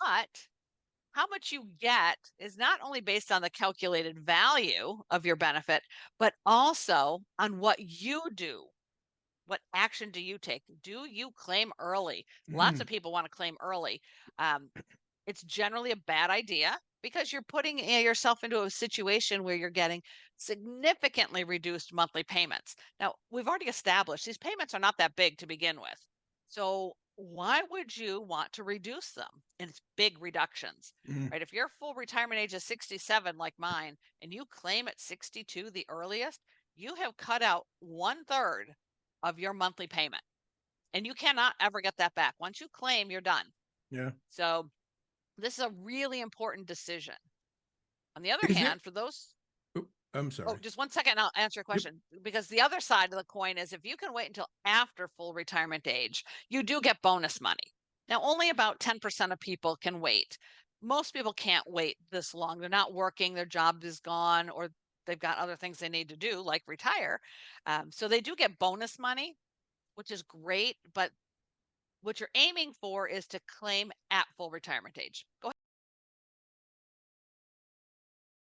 But how much you get is not only based on the calculated value of your benefit, but also on what you do. What action do you take? Do you claim early? Lots Mm, of people want to claim early. Um, it's generally a bad idea because you're putting yourself into a situation where you're getting significantly reduced monthly payments. Now, we've already established these payments are not that big to begin with. So, why would you want to reduce them? And it's big reductions, mm, right? If your full retirement age is 67, like mine, and you claim at 62, the earliest, you have cut out one third of your monthly payment, and you cannot ever get that back. Once you claim, you're done. yeah. So, this is a really important decision. On the other Is there hand, for those Oh, I'm oh, sorry. just one second, I'll answer your Yep. question. Because the other side of the coin is if you can wait until after full retirement age, you do get bonus money. Now, only about 10% of people can wait. Most people can't wait this long. They're not working, their job is gone, or they've got other things they need to do, like retire. So they do get bonus money, which is great. But what you're aiming for is to claim at full retirement age. Go